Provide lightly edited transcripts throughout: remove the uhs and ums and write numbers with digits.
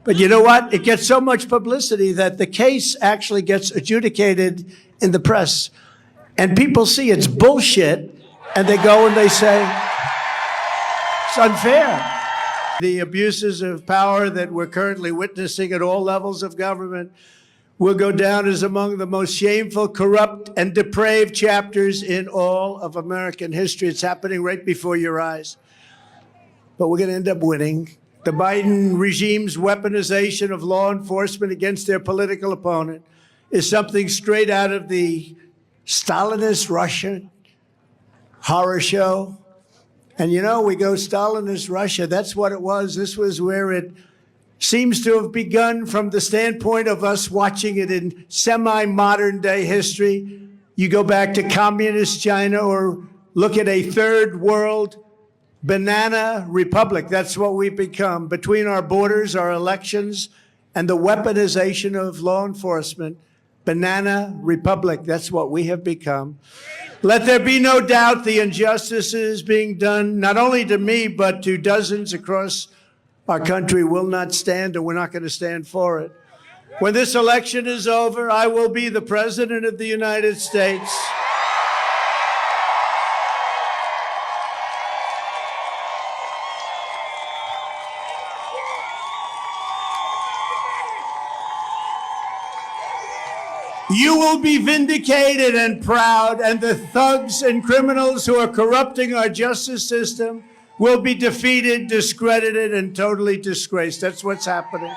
But you know what? It gets so much publicity that the case actually gets adjudicated in the press. And people see it's bullshit, and they go and they say, it's unfair. The abuses of power that we're currently witnessing at all levels of government will go down as among the most shameful, corrupt, and depraved chapters in all of American history. It's happening right before your eyes. But we're going to end up winning. The Biden regime's weaponization of law enforcement against their political opponent is something straight out of the Stalinist Russian horror show. And you know, we go Stalinist Russia, that's what it was. This was where it seems to have begun from the standpoint of us watching it in semi-modern day history. You go back to communist China or look at a third world banana republic. That's what we've become. Between our borders, our elections, and the weaponization of law enforcement, banana republic, that's what we have become. Let there be no doubt the injustices being done, not only to me, but to dozens across our country will not stand, and we're not going to stand for it. When this election is over, I will be the President of the United States. You will be vindicated and proud, and the thugs and criminals who are corrupting our justice system will be defeated, discredited, and totally disgraced. That's what's happening.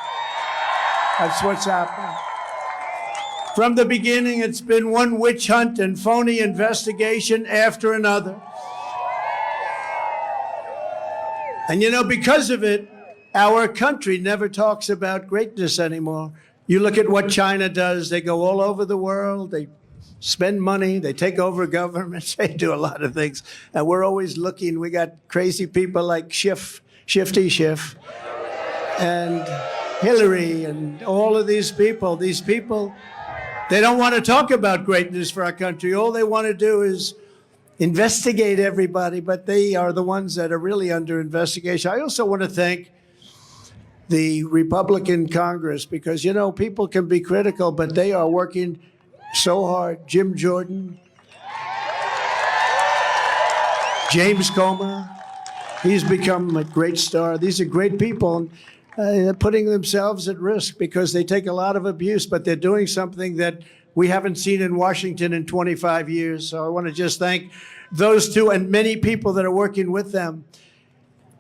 That's what's happening. From the beginning, it's been one witch hunt and phony investigation after another. And you know, because of it, our country never talks about greatness anymore. You look at what China does. They go all over the world. They spend money. They take over governments. They do a lot of things. And we're always looking. We got crazy people like Shifty Schiff and Hillary and all of these people. These people, they don't want to talk about greatness for our country. All they want to do is investigate everybody, but they are the ones that are really under investigation. I also want to thank the Republican Congress, because, you know, people can be critical, but they are working so hard. Jim Jordan, James Comer, he's become a great star. These are great people, they're putting themselves at risk because they take a lot of abuse, but they're doing something that we haven't seen in Washington in 25 years. So I want to just thank those two and many people that are working with them.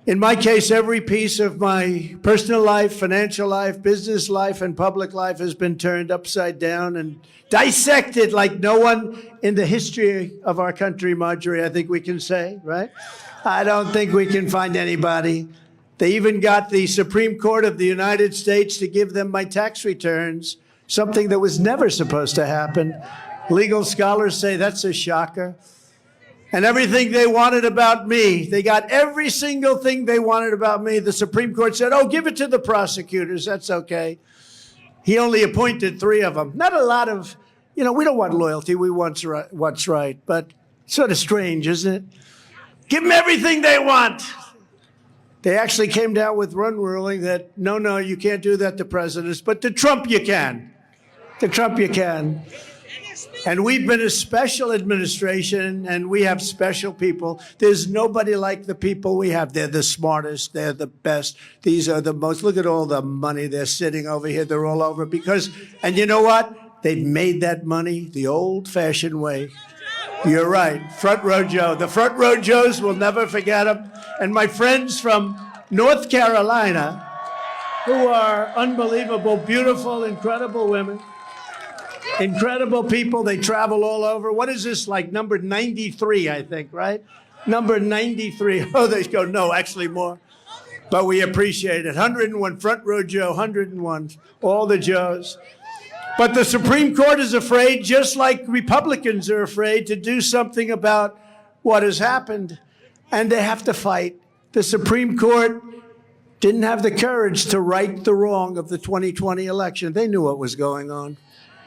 In my case, every piece of my personal life, financial life, business life, and public life has been turned upside down and dissected like no one in the history of our country, Marjorie, I think we can say, right? I don't think we can find anybody. They even got the Supreme Court of the United States to give them my tax returns, something that was never supposed to happen. Legal scholars say that's a shocker. And everything they wanted about me, they got every single thing they wanted about me. The Supreme Court said, oh, give it to the prosecutors. That's okay. He only appointed 3 of them. Not a lot of, you know, we don't want loyalty. We want what's right. But sort of strange, isn't it? Give them everything they want. They actually came down with one ruling that, no, you can't do that to presidents, but to Trump you can. To Trump you can. And we've been a special administration, and we have special people. There's nobody like the people we have. They're the smartest. They're the best. These are the most. Look at all the money they're sitting over here. They're all over because, and you know what? They've made that money the old-fashioned way. You're right. Front Row Joe. The Front Row Joes will never forget them. And my friends from North Carolina, who are unbelievable, beautiful, incredible women. Incredible people. They travel all over. What is this, like number 93, I think, right? Number 93. Oh, they go, no, actually more. But we appreciate it. 101, Front Row Joe, 101, all the Joes. But the Supreme Court is afraid, just like Republicans are afraid, to do something about what has happened. And they have to fight. The Supreme Court didn't have the courage to right the wrong of the 2020 election. They knew what was going on.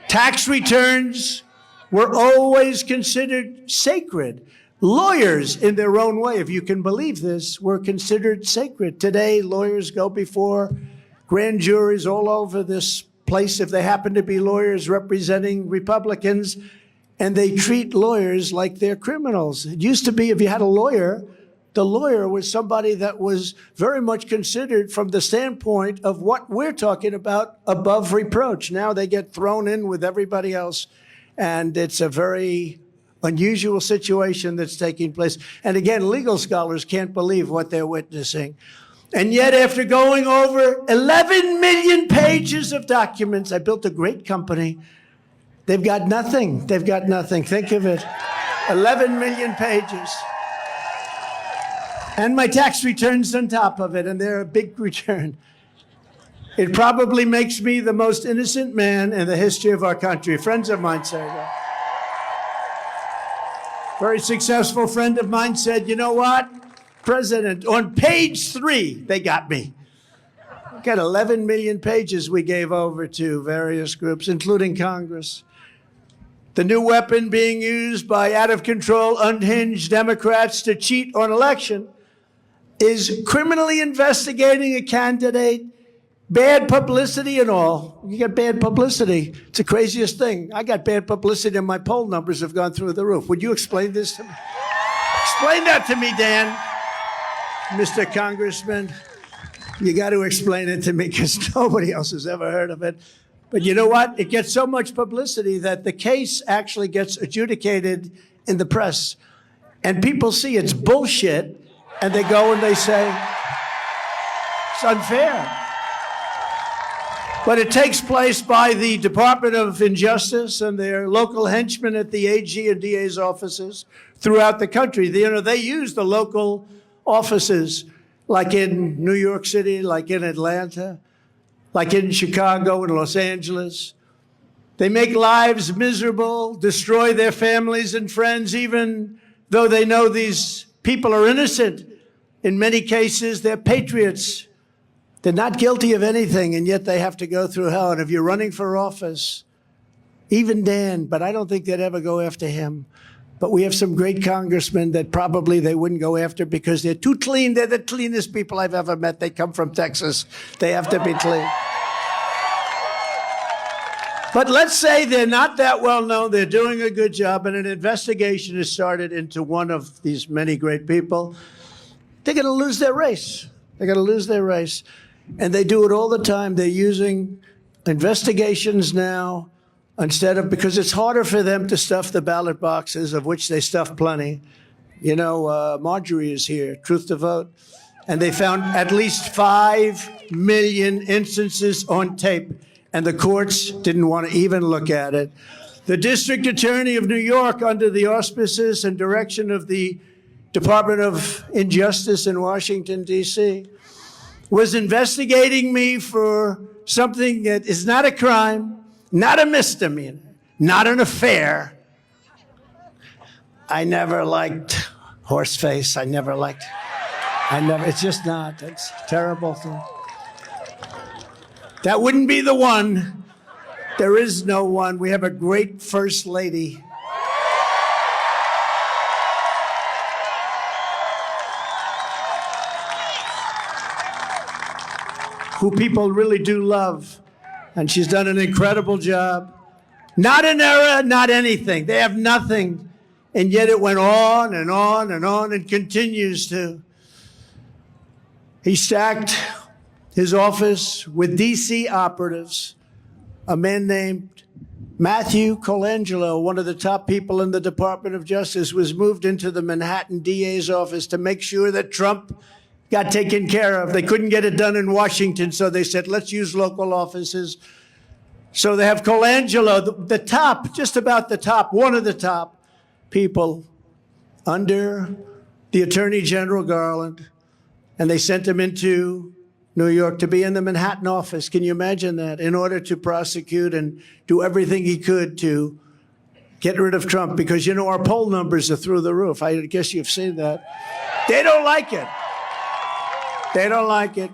Tax returns were always considered sacred. Lawyers, in their own way, if you can believe this, were considered sacred. Today, lawyers go before grand juries all over this place if they happen to be lawyers representing Republicans, and they treat lawyers like they're criminals. It used to be if you had a lawyer, the lawyer was somebody that was very much considered from the standpoint of what we're talking about, above reproach. Now they get thrown in with everybody else, and it's a very unusual situation that's taking place. And again, legal scholars can't believe what they're witnessing. And yet, after going over 11 million pages of documents, I built a great company. They've got nothing. They've got nothing. Think of it. 11 million pages. And my tax returns on top of it, and they're a big return. It probably makes me the most innocent man in the history of our country. Friends of mine say that. Very successful friend of mine said, you know what, President, on page 3, they got me. We got 11 million pages we gave over to various groups, including Congress. The new weapon being used by out-of-control, unhinged Democrats to cheat on election is criminally investigating a candidate, bad publicity and all. You get bad publicity. It's the craziest thing. I got bad publicity and my poll numbers have gone through the roof. Would you explain this to me? Explain that to me, Dan. Mr. Congressman, you got to explain it to me because nobody else has ever heard of it. But you know what? It gets so much publicity that the case actually gets adjudicated in the press. And people see it's bullshit, and they go and they say, it's unfair. But it takes place by the Department of Injustice and their local henchmen at the AG and DA's offices throughout the country. They use the local offices, like in New York City, like in Atlanta, like in Chicago and Los Angeles. They make lives miserable, destroy their families and friends, even though they know these people are innocent. In many cases, they're patriots. They're not guilty of anything, and yet they have to go through hell. And if you're running for office, even Dan, but I don't think they'd ever go after him. But we have some great congressmen that probably they wouldn't go after because they're too clean. They're the cleanest people I've ever met. They come from Texas. They have to be clean. But let's say they're not that well known. They're doing a good job, and an investigation is started into one of these many great people. They're going to lose their race. They're going to lose their race. And they do it all the time. They're using investigations now instead of, because it's harder for them to stuff the ballot boxes, of which they stuff plenty. You know, Marjorie is here, Truth to Vote. And they found at least 5 million instances on tape, and the courts didn't want to even look at it. The District Attorney of New York, under the auspices and direction of the Department of Injustice in Washington, D.C., was investigating me for something that is not a crime, not a misdemeanor, not an affair. I never liked Horseface. It's just not. It's a terrible thing. That wouldn't be the one. There is no one. We have a great First Lady. Who people really do love. And she's done an incredible job. Not an era, not anything. They have nothing. And yet it went on and on and on and continues to. He stacked his office with D.C. operatives. A man named Matthew Colangelo, one of the top people in the Department of Justice, was moved into the Manhattan DA's office to make sure that Trump got taken care of. They couldn't get it done in Washington, so they said, let's use local offices. So they have Colangelo, the top, just about the top, one of the top people under the Attorney General Garland, and they sent him into New York to be in the Manhattan office. Can you imagine that? In order to prosecute and do everything he could to get rid of Trump, because, you know, our poll numbers are through the roof. I guess you've seen that. They don't like it. They don't like it.